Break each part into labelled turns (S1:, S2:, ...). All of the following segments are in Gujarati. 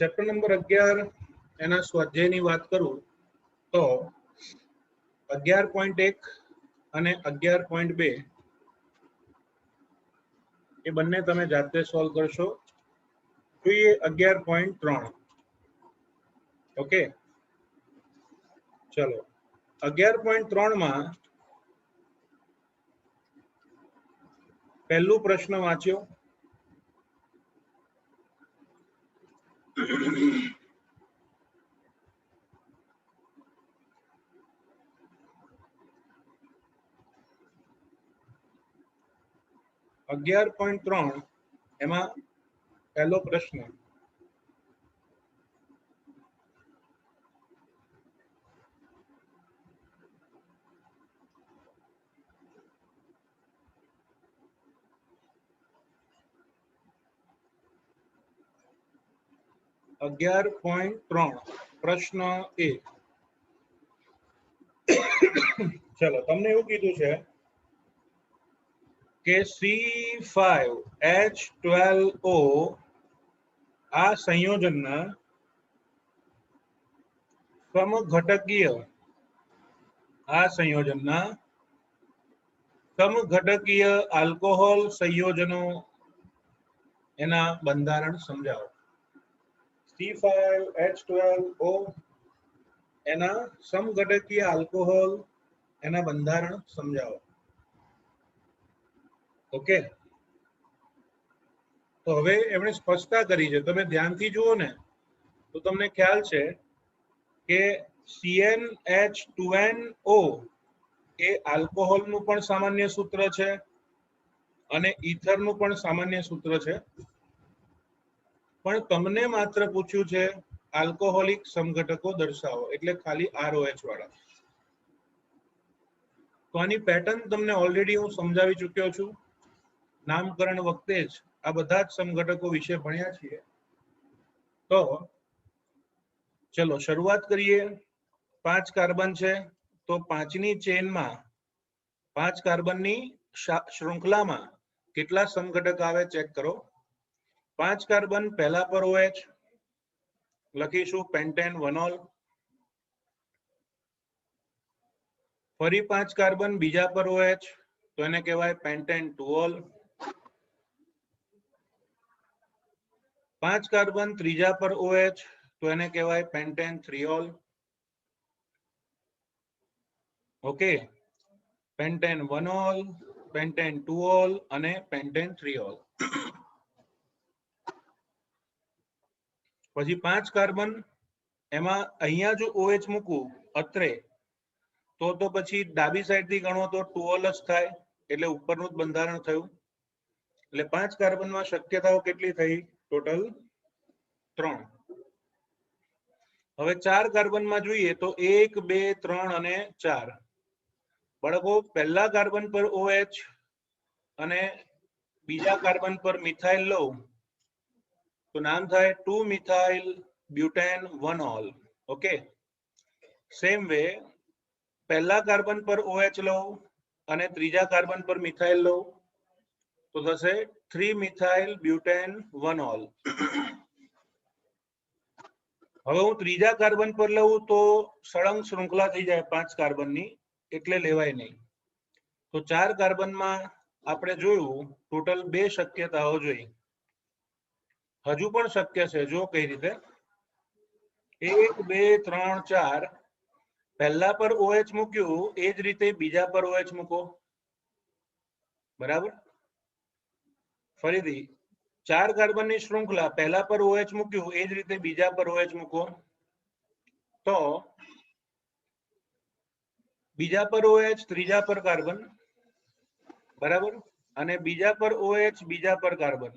S1: ચેપ્ટર નંબર 11 એના સ્વાધ્યાયની વાત કરું તો 11.1 અને 11.2 એ બંને તમે જાતે સોલ્વ કરશો. જોઈએ 11.3. ઓકે, ચલો 11.3 માં પહેલું પ્રશ્ન વાંચ્યો. એમાં પહેલો પ્રશ્ન પ્રશ્ન એ. ચલો, તમને એવું કીધું છે કે C5H12O આ સંયોજનના સમઘટકીય આલ્કોહોલ સંયોજનો એના બંધારણ સમજાવો. C5H12O એના સમઘટકીય આલ્કોહોલ એના બંધારણ સમજાવો. ઓકે, તો હવે એમણે સ્પષ્ટતા કરી છે. તમે ધ્યાનથી જુઓ ને તો તમને ખ્યાલ છે કે CnH2nO એ આલ્કોહોલનું પણ સામાન્ય સૂત્ર છે અને ઈથરનું પણ સામાન્ય સૂત્ર છે. પણ તમને માત્ર પૂછ્યું છે આલ્કોહોલિક સમઘટકો દર્શાવો, એટલે ખાલી ROH વાળા. તો આની પેટર્ન તમને ઓલરેડી હું સમજાવી ચૂક્યો છું. નામકરણ વખતે જ આ બધા જ સમઘટકો વિશે ભણ્યા છીએ. તો ચલો શરૂઆત કરીએ. 5 કાર્બન છે તો 5ની ચેનમાં 5 કાર્બનની શૃંખલામાં કેટલા સમઘટક આવે ચેક કરો. 5 કાર્બન પહેલા પર OH લખીશું પેન્ટેન 1 ઓલ. ફરી 5 કાર્બન બીજા પર OH તો એને કહેવાય પેન્ટેન 2 ઓલ. 5 કાર્બન ત્રીજા પર OH તો એને કહેવાય pentane 3 all. Okay, pentane 1 all, pentane 2 all અને પેન્ટેન 3 ઓલ. પછી 5 કાર્બન એમાં અહીંયા જો OH મૂકું અત્રે તો પછી ડાબી સાઈડ થી ગણો તો 2 ઓલ જ થાય, એટલે ઉપરનું જ બંધારણ થયું. એટલે 5 કાર્બનમાં શક્યતાઓ કેટલી થઈ? ટોટલ 3. હવે 4 કાર્બનમાં જોઈએ તો 1, 2, 3 અને 4. બાળકો, પહેલા કાર્બન પર OH અને બીજા કાર્બન પર મિથાઇલ લો તો નામ થાય 2 methyl butane 1 ol. Okay, same way પહેલા કાર્બન પર OH લો અને ત્રીજા કાર્બન પર મિથાઇલ લો તો થશે 3 મિથાઇલ બ્યુટેન 1 ઓલ. હવે હું ત્રીજા કાર્બન પર લઉં તો સળંગ શૃંખલા થઈ જાય 5 કાર્બનની, એટલે લેવાય નહીં. તો 4 કાર્બનમાં આપણે જોયું ટોટલ 2 શક્યતાઓ જોઈ. હજુ પણ શક્ય છે, જો કઈ રીતે. 1, 2, 3, 4 પહેલા પર OH મૂક્યું એ જ રીતે બીજા પર OH મૂકો. બરાબર. ફરીથી 4 કાર્બનની શૃંખલા પહેલા પર OH મૂક્યું એ જ રીતે બીજા પર OH મૂકો તો બીજા પર OH ત્રીજા પર કાર્બન, બરાબર, અને બીજા પર OH બીજા પર કાર્બન,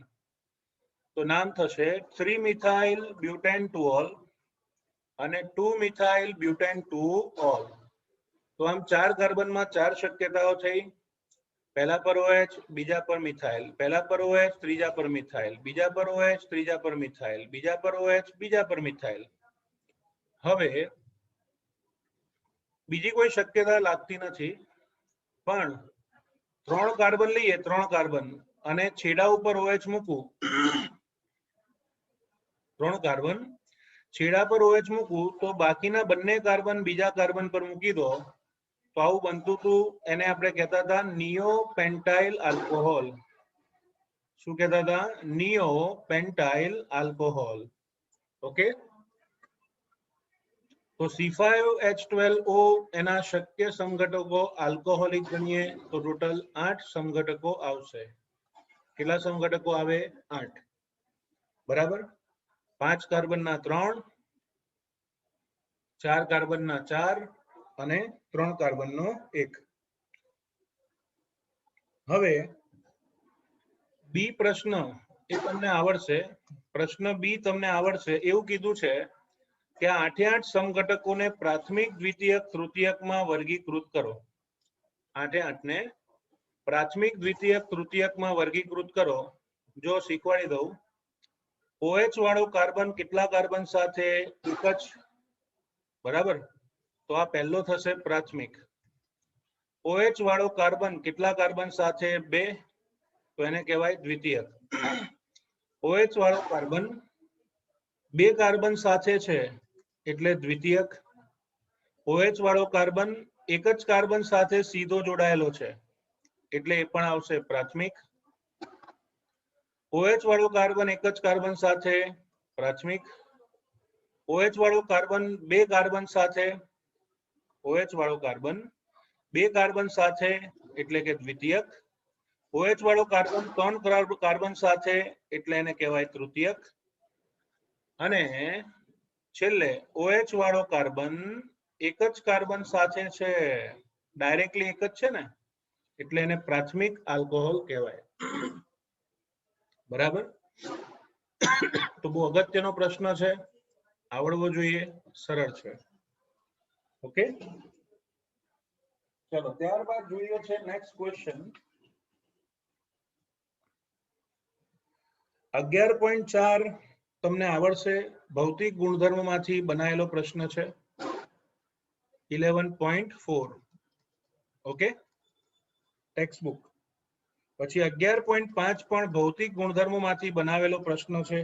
S1: તો નામ થશે 3 મિથાઇલ બ્યુટેન 2 ઓલ અને 2 મિથાઇલ બ્યુટેન 2 ઓલ. તો આમ 4 કાર્બનમાં 4 શક્યતાઓ થઈ. પહેલા પર OH બીજા પર મિથાઇલ, પહેલા પર OH ત્રીજા પર મિથાઇલ, બીજા પર OH ત્રીજા પર મિથાઇલ, બીજા પર OH બીજા પર મિથાઇલ. હવે બીજી કોઈ શક્યતા લાગતી નથી, પણ 3 કાર્બન લઈએ, 3 કાર્બન અને છેડા ઉપર OH મૂકું 3 કાર્બન, છેડા પર OH મૂકું તો બાકીના બંને કાર્બન બીજા કાર્બન પર મૂકી દો તો આવું બનતું હતું. એને આપણે કહેતા હતા નિયોપેન્ટાઇલ આલ્કોહોલ. શું કહેતા હતા? નિયોપેન્ટાઇલ આલ્કોહોલ. ઓકે, તો C5H12O એના શક્ય સમઘટકો આલ્કોહોલિક ગણીએ તો ટોટલ 8 સમઘટકો આવશે. કેટલા સમઘટકો આવે? 8. બરાબર. 5 કાર્બનના 3, 4 કાર્બનના 4 અને 3 કાર્બનનો 1. હવે બી પ્રશ્ન એ તમને આવડશે. પ્રશ્ન બી તમને આવડશે. એવું કીધું છે કે 8 સમઘટકોને પ્રાથમિક, દ્વિતીયક, તૃતીયકમાં વર્ગીકૃત કરો. 8 ને પ્રાથમિક, દ્વિતીયક, તૃતીયકમાં વર્ગીકૃત કરો. જો શીખવાડી દઉં. OH વાળો કાર્બન કેટલા કાર્બન સાથે? એક જ. બરાબર. તો આ પહેલો થશે પ્રાથમિક. OH વાળો કાર્બન કેટલા કાર્બન સાથે? 2. તો એને કહેવાય દ્વિતીયક. OH વાળો કાર્બન 2 કાર્બન સાથે છે એટલે દ્વિતીયક. OH વાળો કાર્બન એક જ કાર્બન સાથે સીધો જોડાયેલો છે એટલે એ પણ આવશે પ્રાથમિક. OH વાળો કાર્બન એક જ કાર્બન સાથે પ્રાથમિક. OH વાળો કાર્બન 2 કાર્બન સાથે, OH વાળો કાર્બન 2 કાર્બન સાથે એટલે કે દ્વિતીયક. OH વાળો કાર્બન 3 કાર્બન સાથે એટલે એને કહેવાય તૃતીયક. અને છેલ્લે OH વાળો કાર્બન એક જ કાર્બન સાથે છે, ડાયરેક્ટલી એક જ છે ને, એટલે એને પ્રાથમિક આલ્કોહોલ કહેવાય. બરાબર. તો બહુ અગત્યનો પ્રશ્ન છે, આવડવો જોઈએ, સરળ છે. ઓકે, ચલો ત્યારબાદ જોઈએ છે નેક્સ્ટ ક્વેશ્ચન. 11.4 તમને આવડશે. ભૌતિક ગુણધર્મમાંથી બનાવેલો પ્રશ્ન છે. 11.4 ઓકે, ટેક્સ્ટ બુક. પછી 11.5 પણ ભૌતિક ગુણધર્મોમાંથી બનાવેલો પ્રશ્ન છે.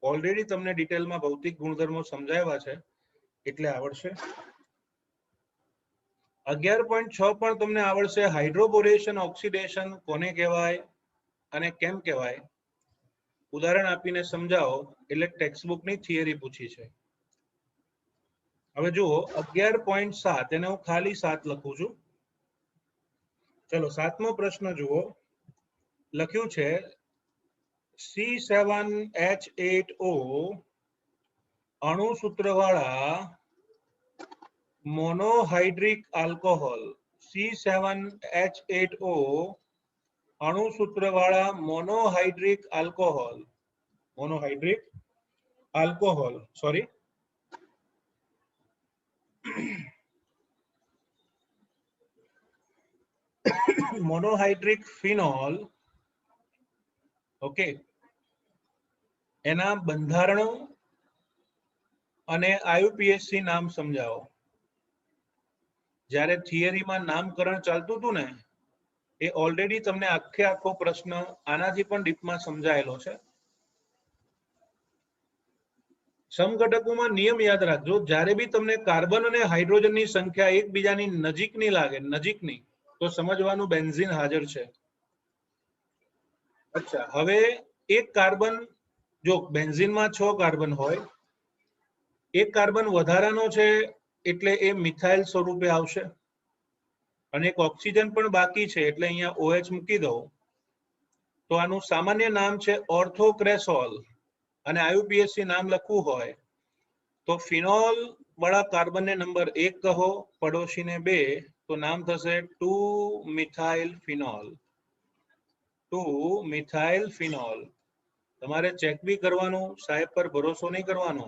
S1: ઓલરેડી તમને ડિટેલમાં ભૌતિક ગુણધર્મો સમજાવ્યા છે એટલે આવડશે. 11.6 પણ તમને આવડશે. હાઇડ્રોબોરેશન ઓક્સિડેશન કોને કહેવાય અને કેમ કહેવાય? ઉદાહરણ આપીને સમજાવો એટલે ટેક્સ્ટબુકની થિયરી પૂછી છે. હવે જુઓ 11.7 એને હું ખાલી 7 લખું છું. ચલો 7મો પ્રશ્ન જુઓ. લખ્યું છે C7H8O અણુસૂત્રવાળા મોનોહાઇડ્રિક આલ્કોહોલ. C7H8O અણુસૂત્રવાળા monohydric alcohol. Monohydric alcohol, sorry. Monohydric phenol. Okay, એના બંધારણો અને IUPAC નામ સમજાવો. જ્યારે થિયરીમાં નામકરણ ચાલતું હતું ને, એ ઓલરેડી તમને આખો પ્રશ્ન આનાથી પણ ડીપમાં સમજાયેલો છે. સમઘટકોમાં નિયમ યાદ રાખજો. જ્યારે બી તમને કાર્બન અને હાઇડ્રોજનની સંખ્યા એકબીજાની નજીકની લાગે, નજીકની, તો સમજવાનું બેન્ઝીન હાજર છે. અચ્છા, હવે એક કાર્બન, જો બેન્ઝીનમાં 6 કાર્બન હોય, એક કાર્બન વધારાનો છે એટલે એ મિથાઇલ સ્વરૂપે આવશે. અને એક ઓક્સિજન પણ બાકી છે એટલે અહીંયા OH મૂકી દઉં તો આનું સામાન્ય નામ છે ઓર્થોક્રેસોલ. અને IUPAC નામ લખવું હોય તો ફિનોલ વાળા કાર્બનને નંબર 1 કહો, પડોશીને 2, તો નામ થશે 2 મિથાઇલ ફિનોલ. 2 methyl phenol. તમારે ચેક બી કરવાનું, સાહેબ પર ભરોસો નહીં કરવાનો.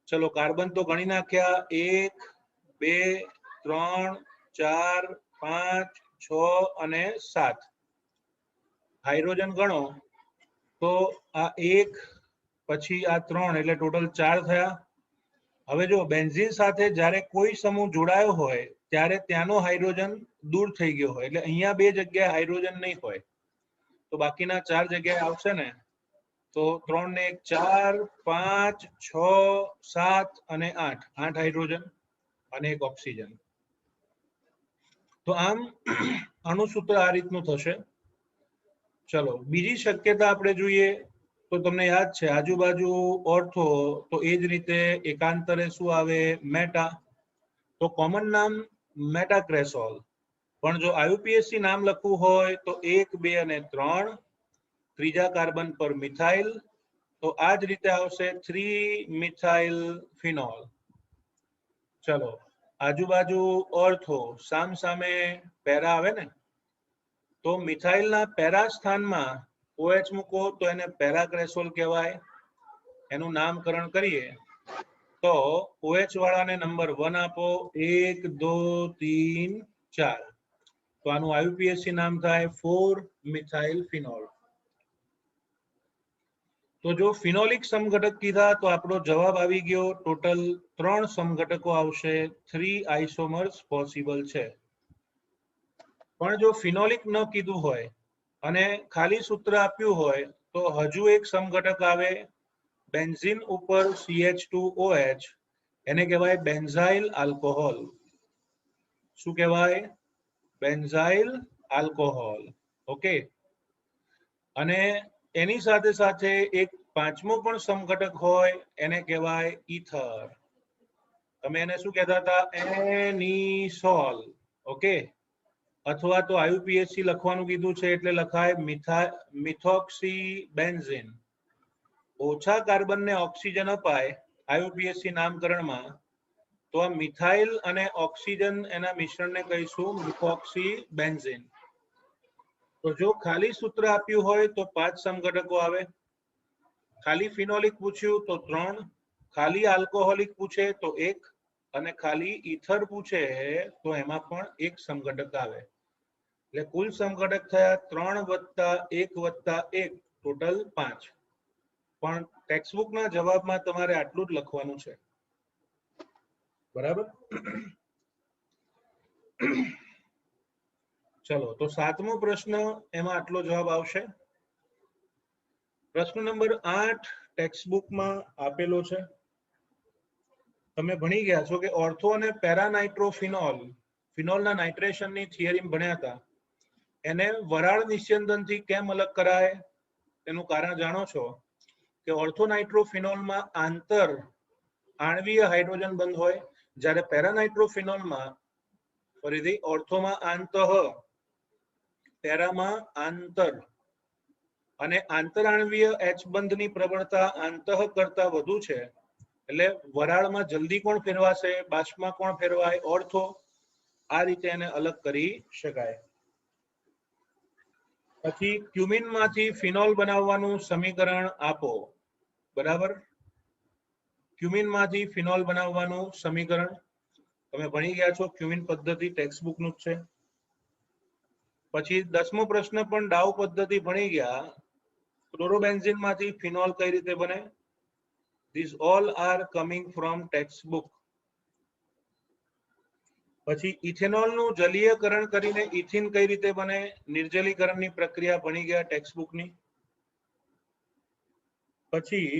S1: ચલો કાર્બન તો ગણી નાખ્યા. 1 2 3 4 5 6 અને 7. હાઇડ્રોજન ગણો તો આ 1 પછી આ 3 એટલે ટોટલ 4 થયા. હવે જો બેન્ઝીન સાથે જ્યારે કોઈ સમૂહ જોડાયો હોય ત્યારે ત્યાંનો હાઇડ્રોજન દૂર થઈ ગયો હોય એટલે અહીંયા 2 જગ્યાએ હાઇડ્રોજન નહીં હોય તો બાકીના 4 જગ્યાએ આવશે ને. તો 3 ને 1 4 5 6 7 અને 8 હાઇડ્રોજન અને 1 ઓક્સિજન. તો આમ આનું સૂત્ર આ રીતનું થશે. ચલો બીજી શક્યતા આપણે જોઈએ તો તમને યાદ છે આજુબાજુ ઓર્થો તો એ જ રીતે એકાંતરે શું આવે મેટા. તો કોમન નામ મેટાક્રેસોલ. પણ જો આયુપીએસસી નામ લખવું હોય તો 1 2 અને 3 ત્રીજા કાર્બન પર મિથાઇલ. તો આ જ રીતે આવશે 3 મિથાઇલ ફિનોલ. ચલો આજુબાજુ ઓર્થો સામ સામે પેરા આવે ને, તો મિથાઇલના પેરા સ્થાનમાં OH મૂકો તો એને પેરાક્રેસોલ કહેવાય. એનું નામકરણ કરીએ તો OH વાળાને નંબર 1 આપો 1 2 3 4. તો આનું આયુપીએસસી નામ થાય 4 મિથાઇલ ફિનોલ. તો જો ફિનોલિક સમઘટક કીધા તો આપણો જવાબ આવી ગયો. ટોટલ 3 સમઘટકો આવશે. 3 આઇસોમર્સ પોસિબલ છે. પણ જો ફિનોલિક ન કીધું હોય અને ખાલી સૂત્ર આપ્યું હોય તો હજુ એક સમઘટક આવે બેન્ઝીન ઉપર CH2OH. એને કહેવાય બેન્ઝાઇલ આલ્કોહોલ. શું કહેવાય? Benzyl alcohol. ઓકે. અને એની સાથે સાથે એક પાંચમો પણ સમઘટક હોય એને કહેવાય ઈથર. તમે એને શું કહેતા હતા? એનિસોલ. ઓકે. અથવા તો આયુપીએસસી લખવાનું કીધું છે એટલે લખાય મિથોક્સી બેન્ઝીન. ઓછા કાર્બનને ઓક્સિજન અપાય આયુપીએસસી નામકરણમાં તો આ મિથાઇલ અને ઓક્સિજન એના મિશ્રણને કહીશું મિથોક્સી બેન્ઝીન. તો જો ખાલી સૂત્ર આપ્યું હોય તો 5 સમઘટકો આવે. ખાલી ફિનોલિક પૂછ્યું તો 3, ખાલી આલ્કોહોલિક પૂછે તો 1 અને ખાલી ઈથર પૂછે તો એમાં પણ 1 સમઘટક આવે. એટલે કુલ સમઘટક થયા 3 + 1 + 1 ટોટલ 5. પણ ટેક્સ્ટબુકના જવાબમાં તમારે આટલું જ લખવાનું છે. બરાબર. ચલો તો 7મો પ્રશ્ન એમાં આટલો જવાબ આવશે. પ્રશ્ન નંબર 8 ટેક્સ્ટબુકમાં આપેલો છે. તમે ભણી ગયા છો કે ઓર્થો અને પેરાનાઇટ્રોફિનોલ ફિનોલના નાઇટ્રેશનની થિયરી ભણ્યા હતા. એને વરાળ નિસ્યંદનથી કેમ અલગ કરાય તેનું કારણ જાણો છો કે ઓર્થોનાઇટ્રોફિનોલમાં આંતર આણ્વીય હાઇડ્રોજન બંધ હોય, જ્યારે પેરાનાઇટ્રોફિનોલમાં ફરીથી ઓર્થોમાં આંતઃ, પેરામાં આંતર. અને આંતરાણવીય H બંધની પ્રબળતા આંતઃ કરતા વધુ છે. એટલે વરાળમાં જલ્દી કોણ ફેરવાશે? બાષ્પમાં કોણ ફેરવાય? ઓર્થો. આ રીતે એને અલગ કરી શકાય. પછી ક્યુમિનમાંથી ફિનોલ બનાવવાનું સમીકરણ આપો. બરાબર. ક્યુમિનમાંથી ફિનોલ બનાવવાનું સમીકરણ તમે ભણી ગયા છો. ક્યુમિન પદ્ધતિ ટેક્સ્ટબુકનું જ છે. પછી 10મો પ્રશ્ન પણ ડાઉ પદ્ધતિ ભણી ગયા. ક્લોરોબેન્ઝીનમાંથી ફિનોલ કઈ રીતે બને? These all are coming from textbook. પછી ઇથેનોલનું જલીયકરણ કરીને ઇથિન કઈ રીતે બને? નિર્જલીકરણની પ્રક્રિયા ભણી ગયા ટેક્સ્ટબુકની. પછી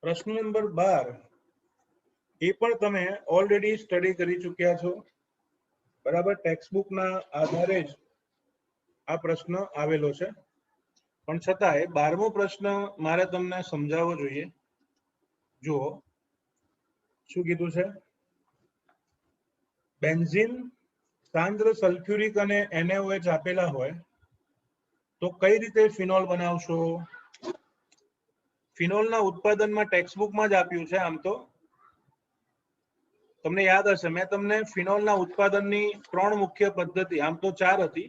S1: પ્રશ્ન નંબર 12 એ પણ તમે ઓલરેડી સ્ટડી કરી ચૂક્યા છો. બરાબર. ટેક્સ્ટબુકના આધારે જ આ પ્રશ્ન આવેલો છે. પણ છતાંય 12મો પ્રશ્ન મારે તમને સમજાવવો જોઈએ. જુઓ શું કીધું છે. બેન્ઝીન સાંદ્ર સલ્ફ્યુરિક અને NaOH આપેલા હોય તો કઈ રીતે ફિનોલ બનાવશો? ફિનોલના ઉત્પાદનમાં ટેક્સ્ટબુકમાં જ આપ્યું છે. આમ તો તમને યાદ હશે મેં તમને ફિનોલના ઉત્પાદનની 3 મુખ્ય પદ્ધતિ, આમ તો 4 હતી,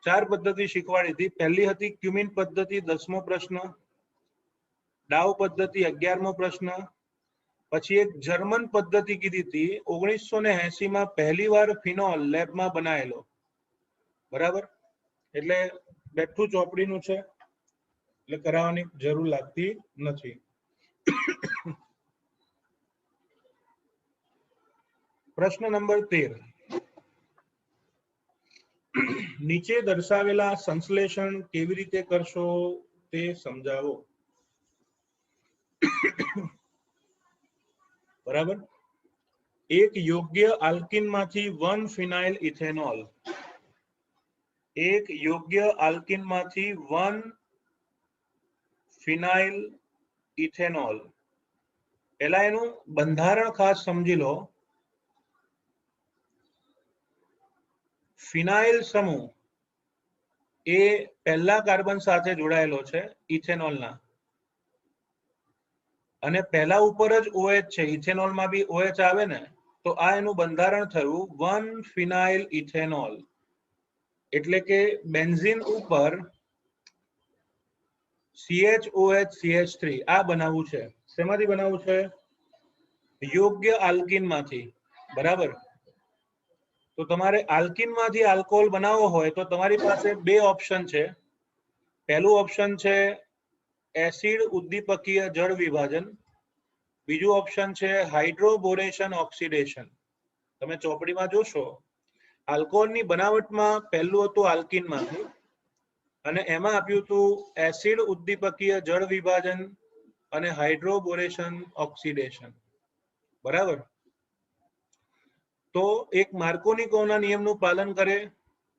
S1: 4 પદ્ધતિ શીખવાડી હતી. પહેલી હતી ક્યુમિન પદ્ધતિ 10મો પ્રશ્ન, ડાઉ પદ્ધતિ 11મો પ્રશ્ન. પછી એક જર્મન પદ્ધતિ કીધી હતી 1980માં પહેલી વાર ફિનોલ લેબમાં બનાયેલો. બરાબર. એટલે બેઠું ચોપડીનું છે એટલે કરાવવાની જરૂર લાગતી નથી. પ્રશ્ન નંબર 13 નીચે દર્શાવેલા સંશ્લેષણ કેવી રીતે કરશો તે સમજાવો. બરાબર. એક યોગ્ય આલ્કીનમાંથી 1 ફિનાઇલ ઇથેનોલ, એક યોગ્ય આલ્કીનમાંથી 1 ફિનાઇલ ઇથેનોલ. પહેલા એનું બંધારણ ખાસ સમજી લો. ફિનાઇલ સમૂહ એ પહેલા કાર્બન સાથે જોડાયેલો છે ઇથેનોલના, અને પહેલા ઉપર જ OH છે, ઇથેનોલમાં બી OH આવે ને, તો આ એનું બંધારણ થયું 1 ફિનાઇલ ઇથેનોલ. એટલે કે બેન્ઝીન ઉપર CHOH CH3 આ બનાવવું છે. શેમાંથી બનાવવું છે? યોગ્ય આલ્કીનમાંથી. બરાબર. તો તમારે આલ્કીનમાંથી આલ્કોહોલ બનાવવો હોય તો તમારી પાસે બે ઓપ્શન છે. પહેલું ઓપ્શન છે એસિડ ઉદ્દીપકીય જળ વિભાજન, બીજું ઓપ્શન છે હાઇડ્રોબોરેશન ઓક્સિડેશન. તમે ચોપડીમાં જોશો આલ્કોહોલની બનાવટમાં પહેલું હતું આલ્કીનમાંથી, અને એમાં આપ્યું હતું એસિડ ઉદ્દીપકીય જળ વિભાજન અને હાઇડ્રોબોરેશન ઓક્સિડેશન. બરાબર. તો એક માર્કોનિકોના નિયમનું પાલન કરે,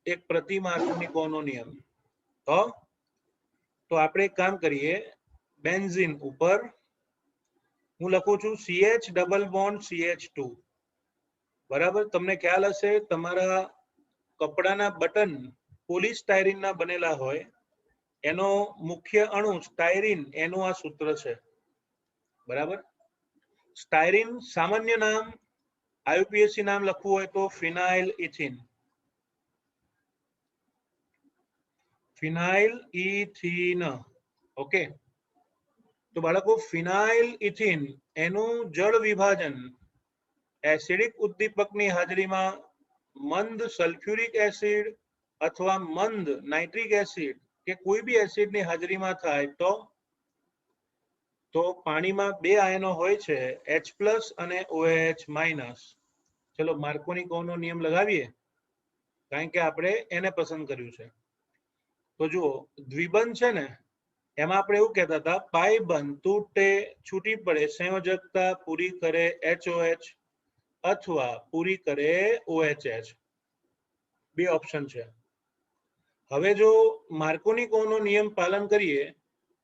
S1: એક પ્રતિ માર્કોનિકોનો નિયમ. તો આપણે એક કામ કરીએ, બેન્ઝીન ઉપર હું લખું છું CH ડબલ બોન્ડ CH2. બરાબર. તમને ખ્યાલ હશે તમારા કપડાના બટન પોલિસ્ટાયરીનના બનેલા હોય, એનો મુખ્ય અણુ સ્ટાયરીન, એનું આ સૂત્ર છે. બરાબર. સ્ટાયરીન સામાન્ય નામ, IUPAC નામ લખવું હોય તો ફિનાઇલ ઇથિન. ફિનાઇલ ઇથિન. ઓકે. તો બાળકો ફિનાઇલ ઇથિન એનું જળ વિભાજન એસિડિક ઉદ્દીપકની હાજરીમાં મંદ સલ્ફ્યુરિક એસિડ અથવા મંદ નાઇટ્રિક એસિડ કે કોઈ બી એસિડની હાજરીમાં થાય તો પાણીમાં બે આયનો હોય છે, H+ અને OH-. ચલો માર્કોનિકોનો નિયમ લગાવીએ, કારણ કે આપણે એને પસંદ કર્યું છે. તો જુઓ દ્વિબંધ છે ને, એમાં આપણે એવું કહેતા હતા પાઈ બંધ તૂટે, છૂટી પડે, સંયોજકતા પૂરી કરે HOH અથવા પૂરી કરે OHH. બે ઓપ્શન છે. હવે જો માર્કોનિકોનો નિયમ પાલન કરીએ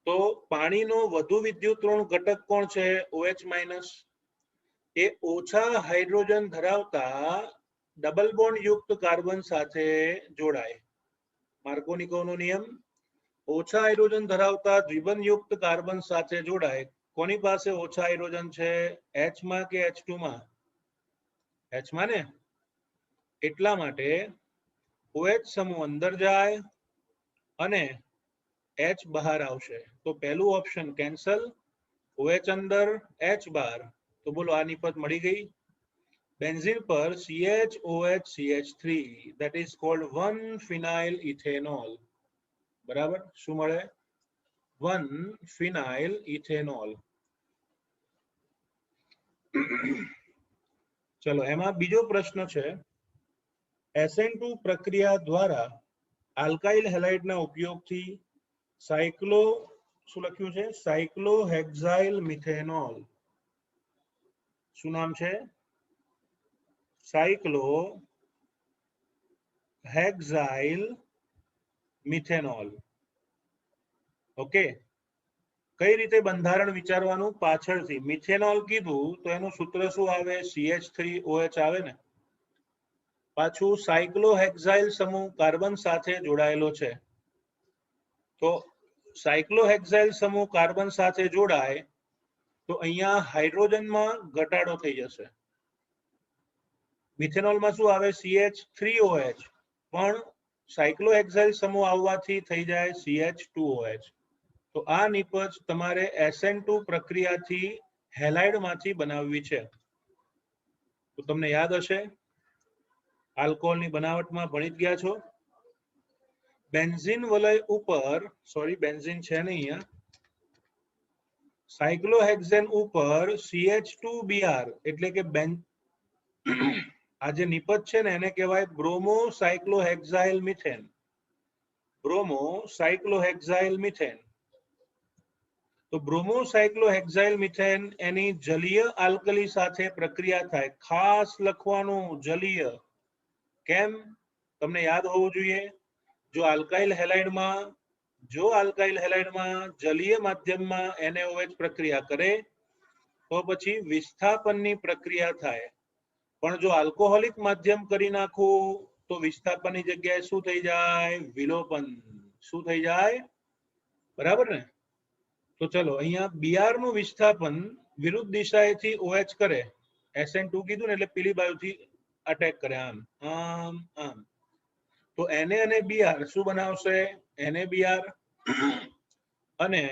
S1: તો પાણીનો વધુ વિદ્યુતઋણ ઘટક કોણ છે? OH-. એ ઓછા હાઇડ્રોજન ધરાવતા ડબલ બોન્ડ યુક્ત કાર્બન સાથે જોડાય. માર્કોનિકોનો નિયમ ઓછા હાઇડ્રોજન ધરાવતા દ્વિબંધ યુક્ત કાર્બન સાથે જોડાય. કોની પાસે ઓછા હાઇડ્રોજન છે? H માં કે H2 માં? H માં ને. એટલા માટે OH સમૂહ અંદર જાય અને H બહાર આવશે. તો પહેલું ઓપ્શન કેન્સલ, OH અંદર, H બહાર. તો બોલો આ નિપજ મળી ગઈ. બેન્ઝીન પર CHOH CH3, that is called 1 phenyl ethanol. બરાબર. શું મળે? 1 phenyl ethanol. ચલો એમાં બીજો પ્રશ્ન છે, SN2 પ્રક્રિયા દ્વારા આલ્કાઇલ હેલાઇડના ઉપયોગથી શું લખ્યું છે? સાયક્લોહેક્સાઇલ મિથેનોલ. શું નામ છે? સાયક્લોહેક્સાઇલ મિથેનોલ. ઓકે. કઈ રીતે બંધારણ વિચારવાનું? પાછળથી. મિથેનોલ કીધું તો એનું સૂત્ર શું આવે? CH3OH આવે ને. પાછું સાયક્લોહેક્સાઇલ સમૂહ કાર્બન સાથે જોડાયેલો છે. તો સાયક્લોહેક્સાઇલ સમૂહ કાર્બન સાથે જોડાય તો અહીંયા હાઇડ્રોજનમાં ઘટાડો થઈ જશે. મિથેનોલમાં શું આવે? CH3OH, પણ સાયક્લોહેક્સાઇલ સમૂહ આવવાથી થઈ જાય CH2OH. તો આ નિપજ તમારે SN2 પ્રક્રિયાથી હેલાઇડમાંથી બનાવવી છે. તો તમને યાદ હશે આલ્કોહોલની બનાવટમાં ભણી ગયા છો. બેન્ઝીન વલય ઉપર, સોરી બેન્ઝીન છે નહીં અહીંયા, સાયક્લોહેક્સેન ઉપર CH2Br એટલે કે આ જે નિપજ છે ને એને કહેવાય બ્રોમોસાયક્લોહેક્સાઇલ મિથેન. બ્રોમોસાયક્લોહેક્સાઇલ મિથેન. તો બ્રોમોસાયક્લોહેક્સાઇલ મિથેન એની જલીય આલ્કલી સાથે પ્રક્રિયા થાય. ખાસ લખવાનું જલીય. કેમ? તમને યાદ હોવું જોઈએ. જો આલ્કાઇલ હેલાઇડમાં જલીય માધ્યમમાં NaOH પ્રક્રિયા કરે તો પછી વિસ્થાપનની પ્રક્રિયા થાય. પણ જો આલ્કોહોલિક માધ્યમ કરી નાખું તો વિસ્થાપનની જગ્યાએ શું થઈ જાય? વિલોપન. શું થઈ જાય? બરાબર ને? તો ચલો અહીંયા Br નું વિસ્થાપન વિરુદ્ધ દિશાએથી OH કરે. SN2 કીધું ને એટલે પેલી બાજુથી અટેક કરે. આમ આમ આમ. તો Na અને Br શું બનાવશે? NaBr અને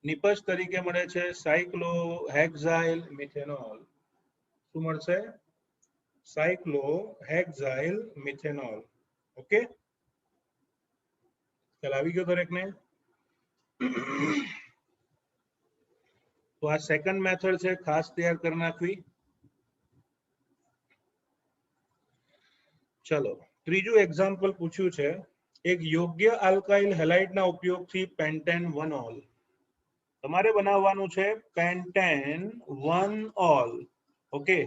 S1: નિપજ તરીકે મળે છે સાયક્લોહેક્સાઇલ મિથેનોલ. શું મળશે? સાયક્લોહેક્સાઇલ મિથેનોલ. ઓકે, ચાલ આવી ગયો દરેકને. તો આ સેકન્ડ મેથડ છે, ખાસ તૈયાર કરી નાખવી. ચલો ત્રીજું એક્ઝામ્પલ પૂછ્યું છે. એક યોગ્ય આલ્કાઇલ હેલાઇડના ઉપયોગથી પેન્ટેન 1-ઓલ. તમારે બનાવવાનું છે પેન્ટેન 1-ઓલ. ઓકે,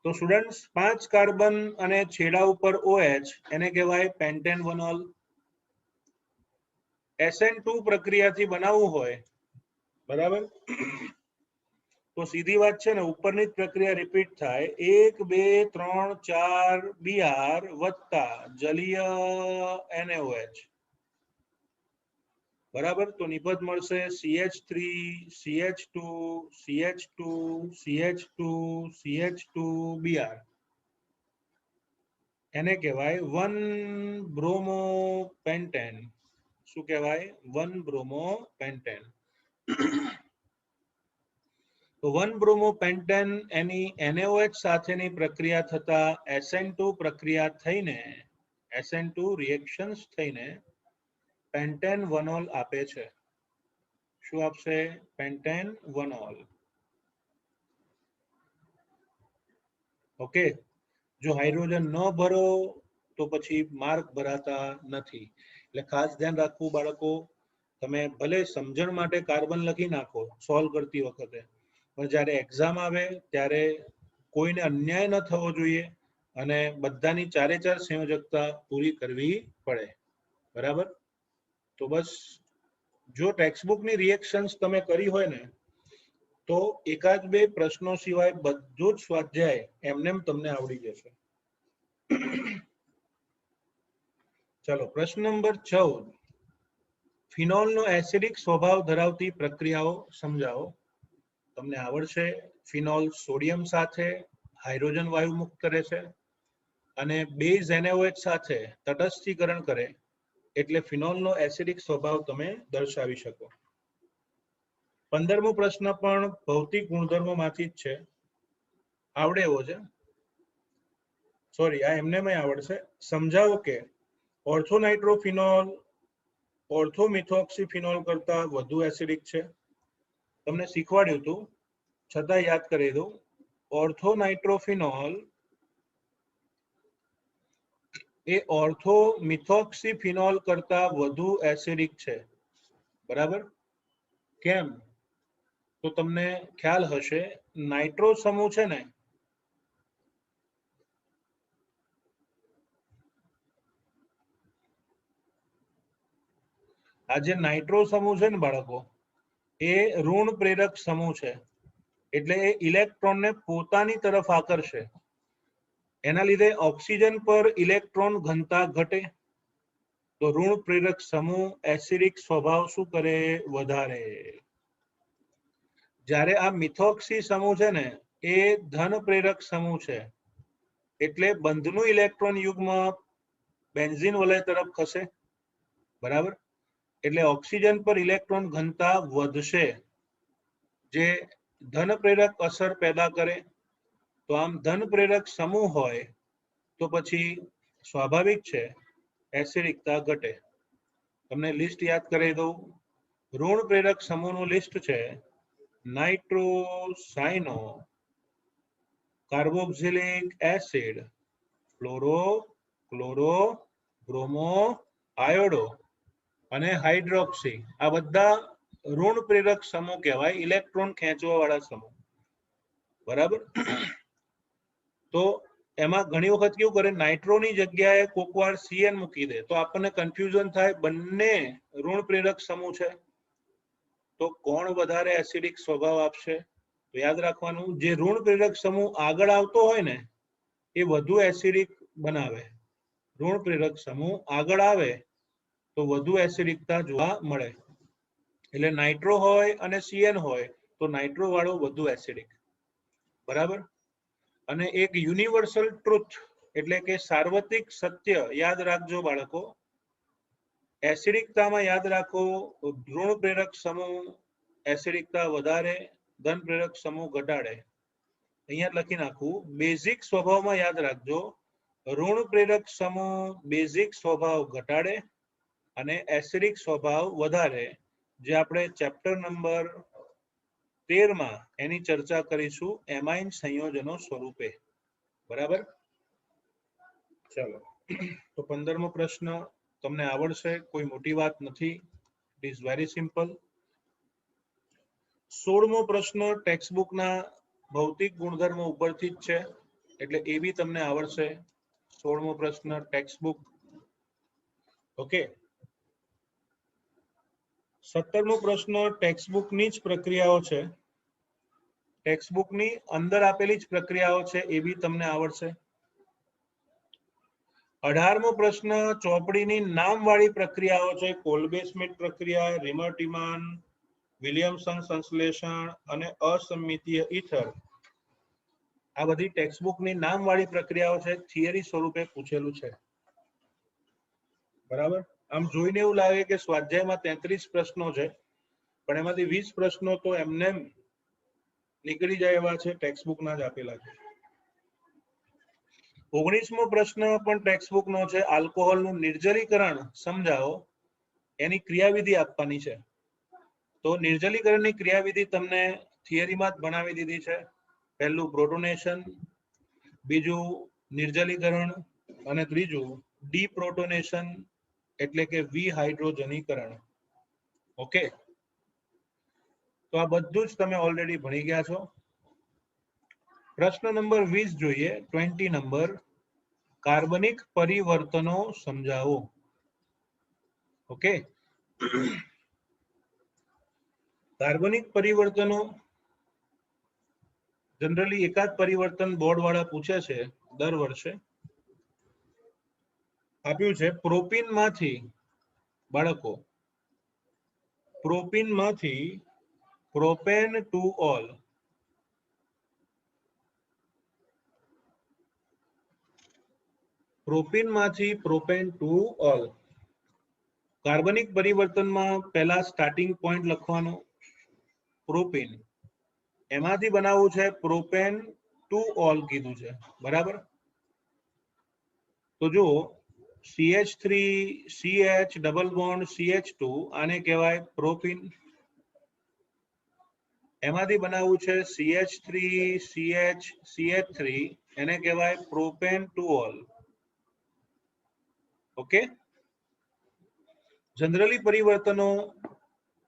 S1: તો સ્ટુડન્ટ્સ 5 કાર્બન અને છેડા ઉપર OH એને કહેવાય પેન્ટેન 1-ઓલ. SN2 પ્રક્રિયાથી બનાવવું હોય, બરાબર, તો સીધી વાત છે ને, ઉપરની જ પ્રક્રિયા રિપીટ થાય. 1 2 3 4 Br વત્તા જલીય NaOH. બરાબર, તો નિપજ મળશે CH3 CH2 CH2 CH2 CH2 Br. એને કહેવાય 1 બ્રોમોપેન્ટેન. શું કહેવાય? 1 બ્રોમોપેન્ટેન. તો 1 બ્રોમોપેન્ટેન એની NaOH સાથેની પ્રક્રિયા થતા SN2 પ્રક્રિયા થઈને SN2 રિએક્શન્સ થઈને પેન્ટેન 1-ઓલ આપે છે. શું આપશે? પેન્ટેન 1-ઓલ. ઓકે, જો હાઇડ્રોજન ન ભરો તો પછી માર્ક ભરાતા નથી. એટલે ખાસ ધ્યાન રાખવું બાળકો. તમે ભલે સમજણ માટે કાર્બન લખી નાખો સોલ્વ કરતી વખતે, પણ જ્યારે એક્ઝામ આવે ત્યારે કોઈને અન્યાય ન થવો જોઈએ અને બધાની 4 સંયોજકતા પૂરી કરવી પડે. બરાબર, તો બસ જો ટેક્સ્ટબુકની રિએક્શન્સ તમે કરી હોય ને તો એકાદ બે પ્રશ્નો સિવાય બધું જ સ્વાધ્યાય એમનેમ તમને આવડી જશે. ચલો પ્રશ્ન નંબર 14. ફિનોલનો એસિડિક સ્વભાવ ધરાવતી પ્રક્રિયાઓ સમજાવો. તમને આવડશે. ફિનોલ સોડિયમ સાથે હાઇડ્રોજન વાયુ મુક્ત કરે છે અને બેઝ NaOH સાથે તટસ્થીકરણ કરે, એટલે ફિનોલનો એસિડિક સ્વભાવ તમે દર્શાવી શકો. 15મો પ્રશ્ન પણ ભૌતિક ગુણધર્મોમાંથી જ છે. આવડે એવો છે. સોરી, આ એમને આવડશે. સમજાવો કે ઓર્થોનાઇટ્રોફિનોલ ઓર્થોમિથોક્સીફિનોલ કરતા વધુ એસિડિક છે. તમને શીખવાડ્યું હતું, છતાં યાદ કરી દઉં. ઓર્થોનાઇટ્રોફિનોલ એ ઓર્થોમિથોક્સીફિનોલ કરતા વધુ એસિડિક છે. બરાબર, કેમ? તો તમને ખ્યાલ હશે, નાઇટ્રો સમૂહ છે ને, આ જે નાઇટ્રો સમૂહ છે ને બાળકો, એ ઋણ પ્રેરક સમૂહ છે. એટલે એ ઇલેક્ટ્રોનને પોતાની તરફ આકર્ષે. એના લીધે ઓક્સિજન પર ઇલેક્ટ્રોન ઘનતા ઘટે. તો ઋણ પ્રેરક સમૂહ એસિડિક સ્વભાવ શું કરે? વધારે. જ્યારે આ મિથોક્સી સમૂહ છે ને, એ ધન પ્રેરક સમૂહ છે. એટલે બંધનું ઇલેક્ટ્રોન યુગ્મ બેન્ઝીન વલય તરફ ખસે. બરાબર, એટલે ઓક્સિજન પર ઇલેક્ટ્રોન ઘનતા વધશે, જે ધન પ્રેરક અસર પેદા કરે. તો આમ ધન પ્રેરક સમૂહ હોય તો પછી સ્વાભાવિક છે એસિડિકતા ઘટે. તમને લિસ્ટ યાદ કરી દઉં. ઋણ પ્રેરક સમૂહનું લિસ્ટ છે nitro, cyano, carboxylic acid, fluoro, chloro, bromo, iodo અને હાઇડ્રોક્સી, આ બધા ઋણ પ્રેરક સમૂહ કહેવાય, ઇલેક્ટ્રોન ખેંચવા વાળા સમૂહ. બરાબર. તો એમાં ઘણી વખત કેવું કરે, નાઇટ્રોની જગ્યાએ કોકવાર CN મૂકી દે તો આપણને કન્ફ્યુઝન થાય, બંને ઋણ પ્રેરક સમૂહ છે તો કોણ વધારે એસિડિક સ્વભાવ આપશે? તો યાદ રાખવાનું, જે ઋણ પ્રેરક સમૂહ આગળ આવતો હોય ને એ વધુ એસિડિક બનાવે. ઋણ પ્રેરક સમૂહ આગળ આવે તો વધુ એસિડિકતા જોવા મળે. એટલે નાઇટ્રો હોય અને CN હોય તો નાઇટ્રો વાળો વધુ એસિડિક. બરાબર. અને એક યુનિવર્સલ ટ્રુથ એટલે કે સાર્વત્રિક સત્ય યાદ રાખજો બાળકો, એસિડિકતામાં યાદ રાખો, ઋણ પ્રેરક સમૂહ એસિડિકતા વધારે, ધન પ્રેરક સમૂહ ઘટાડે. અહીંયા લખી નાખું, બેઝિક સ્વભાવમાં યાદ રાખજો, ઋણ પ્રેરક સમૂહ બેઝિક સ્વભાવ ઘટાડે અને એસિડિક સ્વભાવ વધારે, જે આપણે ચેપ્ટર નંબર 13 માં એની ચર્ચા કરીશું એમાઇન સંયોજનો સ્વરૂપે. બરાબર. ચલો, તો 15મો પ્રશ્ન તમને આવડશે, કોઈ મોટી વાત નથી, ઇટ ઇઝ વેરી સિમ્પલ. 16મો પ્રશ્ન ટેક્સ્ટબુકના ભૌતિક ગુણધર્મો ઉપરથી જ છે એટલે એ બી તમને આવડશે. 16મો પ્રશ્ન ટેક્સ્ટબુક. ઓકે. 17મો પ્રશ્ન ટેક્સ્ટબુકની જ પ્રક્રિયાઓ છે, ટેક્સ્ટબુકની અંદર આપેલી જ પ્રક્રિયાઓ છે, એ બી તમને આવડશે. 18મો પ્રશ્ન ચોપડીની નામવાળી પ્રક્રિયાઓ છે, કોલ્બે સ્મિથ પ્રક્રિયા, રિમર-ટીમાન, વિલિયમસન સંશ્લેષણ અને અસંમિતીય ઈથર. આ બધી ટેક્સ્ટબુકની નામવાળી પ્રક્રિયાઓ છે, થિયરી સ્વરૂપે પૂછેલું છે. બરાબર. આમ જોઈને એવું લાગે કે સ્વાધ્યાયમાં 33 પ્રશ્નો છે પણ એમાંથી 20 પ્રશ્નો તો એમને નીકળી જાય એવા છે, ટેક્સ્ટબુકના જ આપેલા છે. 19મો પ્રશ્ન પણ ટેક્સ્ટબુકનો છે, આલ્કોહોલનું નિર્જલીકરણ સમજાવો, એની ક્રિયાવિધિ આપવાની છે. તો નિર્જલીકરણની ક્રિયાવિધિ તમને થિયરીમાં જ ભણાવી દીધી છે. પહેલું પ્રોટોનેશન, બીજું નિર્જલીકરણ અને ત્રીજું ડીપ્રોટોનેશન એટલે કે વિહાઇડ્રોજનીકરણ. ઓકે. તો આ બધું જ તમે ઓલરેડી ભણી ગયા છો. પ્રશ્ન નંબર 20 જોઈએ, 20 નંબર, કાર્બનિક પરિવર્તનો સમજાવો. ઓકે. કાર્બનિક પરિવર્તનો જનરલી એકાદ પરિવર્તન બોર્ડ વાળા પૂછે છે દર વર્ષે. આપ્યું છે પ્રોપીનમાંથી, બાળકો, પ્રોપીનમાંથી પ્રોપેન ટુ ઓલ, પ્રોપીનમાંથી પ્રોપેન ટુ ઓલ. કાર્બનિક પરિવર્તનમાં પહેલા સ્ટાર્ટિંગ પોઈન્ટ લખવાનો પ્રોપીન, એમાંથી બનાવવું છે પ્રોપેન ટુ ઓલ કીધું છે. બરાબર. તો જો CH3 CH double bond CH2 આને કહેવાય પ્રોપીન, એમાંથી બનાવવું છે CH3 CH CH3 એને કહેવાય propane two all. Okay. Generally પરિવર્તનો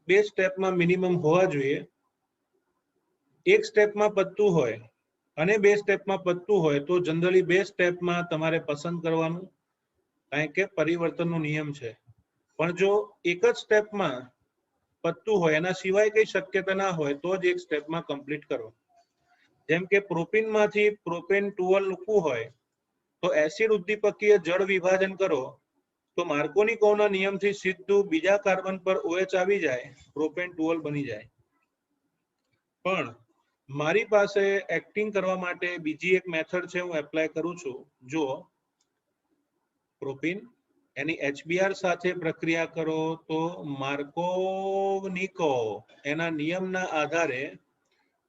S1: બે સ્ટેપમાં મિનિમમ હોવા જોઈએ. એક સ્ટેપમાં પતતું હોય અને બે સ્ટેપમાં પતતું હોય તો જનરલી બે સ્ટેપમાં તમારે પસંદ કરવાનું, કારણ કે પરિવર્તનનો નિયમ છે. પણ જો એક જ સ્ટેપમાં પતતું હોય, એના સિવાય કઈ શક્યતા ના હોય તો જ એક સ્ટેપમાં કમ્પ્લીટ કરો. જેમ કે પ્રોપીનમાંથી પ્રોપેન ટુ ઓલ મૂકવું હોય તો એસિડ ઉદ્દીપકીય જળ વિભાજન કરો તો માર્કોનિકોવના નિયમથી સીધું બીજા કાર્બન પર OH આવી જાય, પ્રોપેન ટુ ઓલ બની જાય. પણ મારી પાસે એક્ટિંગ કરવા માટે બીજી એક મેથડ છે, હું એપ્લાય કરું છું. જો પ્રોપીન એની HBr સાથે પ્રક્રિયા કરો તો માર્કોનિકોવ એના નિયમના આધારે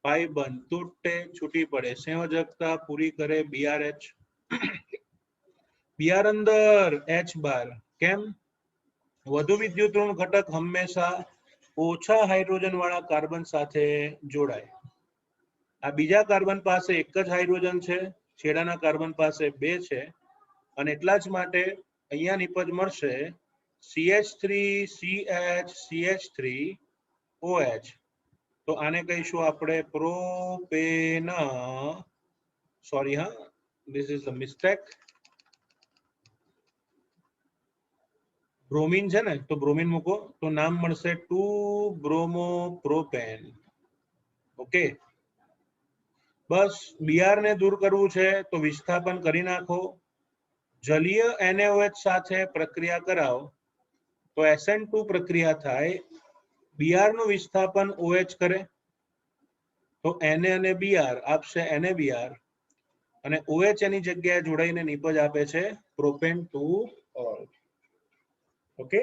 S1: પાઈ બંધ તૂટે છૂટી પડે, સંયોજકતા પૂરી કરે BRH. BR અંદર H બાર. કેમ? વધુ વિદ્યુતઋણ ઘટક હંમેશા ઓછા હાઇડ્રોજન વાળા કાર્બન સાથે જોડાય. આ બીજા કાર્બન પાસે એક જ હાઇડ્રોજન છે, છેડાના કાર્બન પાસે 2 છે, અને એટલા જ માટે અહીંયા નિપજ મળશે CH3CH CH3OH. તો આને કહીશું આપણે પ્રોપેન, સોરી હા, this is a mistake. Bromine છે ને, તો બ્રોમિન મૂકો તો નામ મળશે 2-bromo-propane. ઓકે, બસ Br ને દૂર કરવું છે તો વિસ્થાપન કરી નાખો. જલીય NaOH સાથે પ્રક્રિયા કરાવો તો SN2 પ્રક્રિયા થાય. Br નું વિસ્થાપન OH કરે તો Na અને Br આપશે NaBr, અને OH એની જગ્યાએ જોડાઈને નિપજ આપે છે પ્રોપેન 2-ol. ઓકે,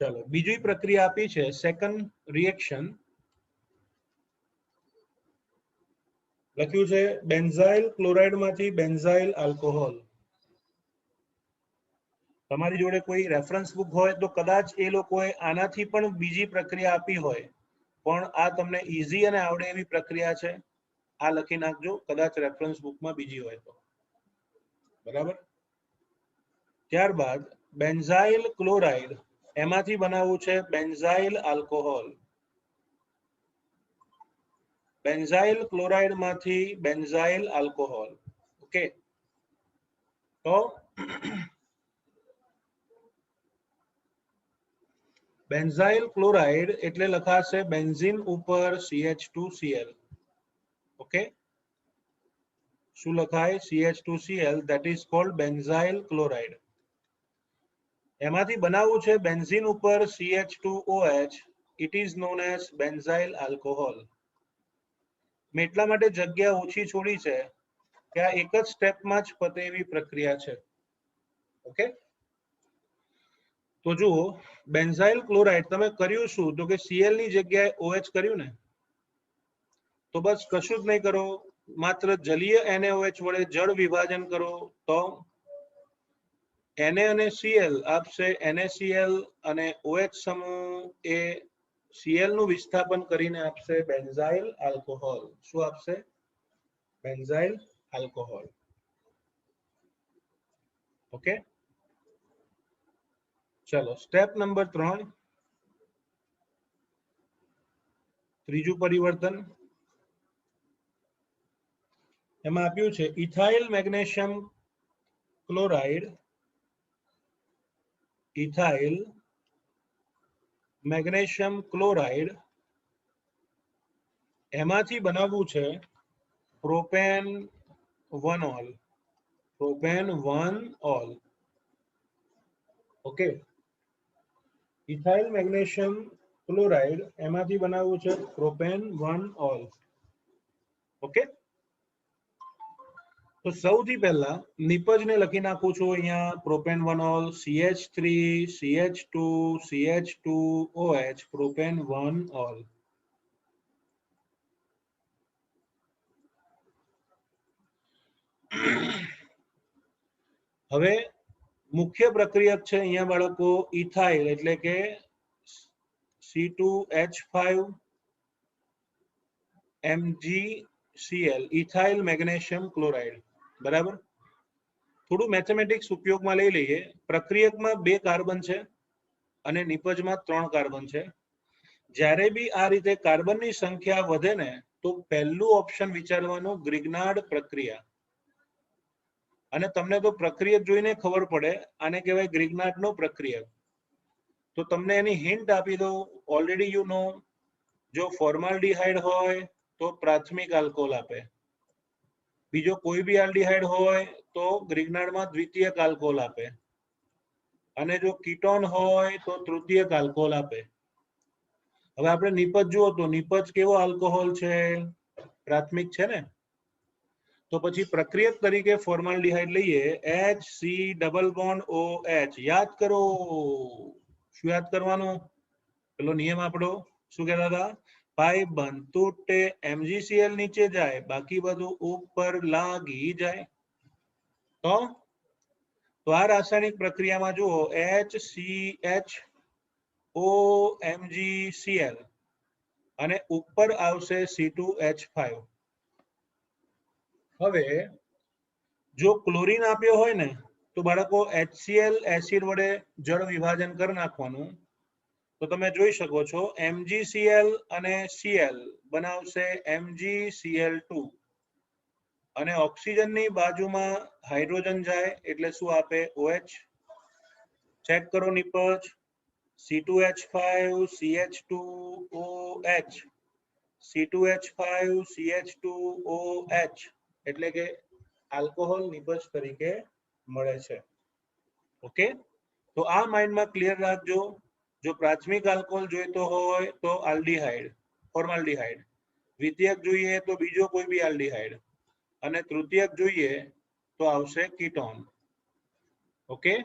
S1: ચાલો બીજી પ્રક્રિયા આપી છે સેકન્ડ રિએક્શન. લખ્યું છે બેન્ઝાઇલ ક્લોરાઇડ માંથી બેન્ઝાઇલ આલ્કોહોલ. તમારી જોડે કોઈ રેફરન્સ બુક હોય તો કદાચ એ લોકોએ આનાથી પણ બીજી પ્રક્રિયા આપી હોય, પણ આ તમને ઈઝી અને આવડે એવી પ્રક્રિયા છે, આ લખી નાખજો, કદાચ રેફરન્સ બુકમાં બીજી હોય તો. બરાબર. ત્યારબાદ બેન્ઝાઇલ ક્લોરાઇડ, એમાંથી બનાવવું છે બેન્ઝાઇલ આલ્કોહોલ. બેન્ઝાઇલ ક્લોરાઇડ માંથી બેન્ઝાઇલ આલ્કોહોલ. ઓકે, તો બેન્ઝાઇલ ક્લોરાઇડ એટલે લખાશે બેન્ઝીન ઉપર CH2Cl. ઓકે, શું લખાય? CH2Cl, that is called benzyl chloride. એમાંથી બનાવવું છે બેન્ઝીન ઉપર CH2OH, it is known as benzyl alcohol. મેં એટલા માટે જગ્યા ઓછી છોડી છે કે આ એક જ સ્ટેપમાં જ પતે એવી પ્રક્રિયા છે. ઓકે, તો જુઓ બેન્ઝાઇલ ક્લોરાઇડ તમે કર્યું શું, તો કે Cl ની જગ્યાએ OH કર્યું ને, તો બસ કશું જ નહીં કરો, માત્ર જલીય NaOH વડે જળ વિભાજન કરો તો Na અને Cl આપશે NaCl, અને OH સમૂહ એ Cl નું વિસ્થાપન કરીને આપશે બેન્ઝાઇલ આલ્કોહોલ. શું આપશે? Benzyl alcohol. ઓકે, ચલો સ્ટેપ નંબર 3, ત્રીજું પરિવર્તન. એમાં આપ્યું છે ethyl magnesium chloride, ethyl magnesium chloride, એમાંથી બનાવવું છે propane 1-ol. Propane 1-ol. Okay, ethyl magnesium chloride એમાંથી બનાવવું છે પ્રોપેન 1-ol. ઓકે, તો સૌથી પહેલા નિપજને લખી નાખું છું અહીંયા propane 1-ol CH3 CH2 CH2OH propane 1-ol. હવે મુખ્ય પ્રક્રિયક છે અહીંયા બાળકો ઇથાઇલ, એટલે કે C2H5 MgCl, ethyl magnesium chloride. બરાબર, થોડું મેથેમેટિક્સ ઉપયોગમાં લઈ લઈએ. પ્રક્રિયકમાં 2 કાર્બન છે અને નિપજમાં 3 કાર્બન છે. જ્યારે બી આ રીતે કાર્બનની સંખ્યા વધે ને તો પહેલું ઓપ્શન વિચારવાનું ગ્રિગ્નાર્ડ પ્રક્રિયા. અને તમને તો પ્રક્રિયક જોઈને ખબર પડે, આને કહેવાય ગ્રિગ્નાર્ડનો પ્રક્રિયક. તો તમને એની હિન્ટ આપી દઉં, ઓલરેડી યુ નો. જો ફોર્માલ્ડિહાઇડ હોય તો પ્રાથમિક આલ્કોહોલ આપે, બીજો કોઈ બી આલ્ડિહાઇડ હોય તો ગ્રિગ્નાર્ડમાં દ્વિતીયક આલ્કોહોલ આપે, અને જો કીટોન હોય તો તૃતીયક આલ્કોહોલ આપે. હવે આપણે નિપજ જુઓ તો નિપજ કેવો આલ્કોહોલ છે? પ્રાથમિક છે ને, તો પછી પ્રક્રિયક તરીકે ફોર્માલ્ડિહાઇડ લઈએ HC≡OH. યાદ કરો, શું યાદ કરવાનું? પેલો નિયમ આપણો શું કહેતા હતા? પાઇપ બંધ તૂટે MgCl નીચે જાય, બાકી બધું ઉપર લાગી જાય. તો આ રાસાયણિક પ્રક્રિયામાં જુઓ HCHOMgCl અને ઉપર આવશે C2H5. હવે જો ક્લોરીન આપ્યો હોય ને તો બાળકો HCl એસિડ વડે જળ વિભાજન કરી નાખવાનું. તો તમે જોઈ શકો છો MgCl અને Cl બનાવશે MgCl2 અને ઓક્સિજનની બાજુમાં હાઇડ્રોજન જાય એટલે શું આપે OH. ચેક કરો નિપજ C2H5 CH2OH C2H5 CH2OH એટલે કે આલ્કોહોલ નિપજ તરીકે મળે છે. ઓકે, તો આ માઇન્ડમાં ક્લિયર રાખજો. જો પ્રાથમિક આલ્કોહોલ જોઈતો હોય તો આલ્ડીહાઇડ ફોર્માલ્ડીહાઇડ, દ્વિતીયક જોઈએ તો બીજો કોઈ બી આલ્ડીહાઇડ અને તૃતીયક જોઈએ તો આવશે કીટોન. ઓકે.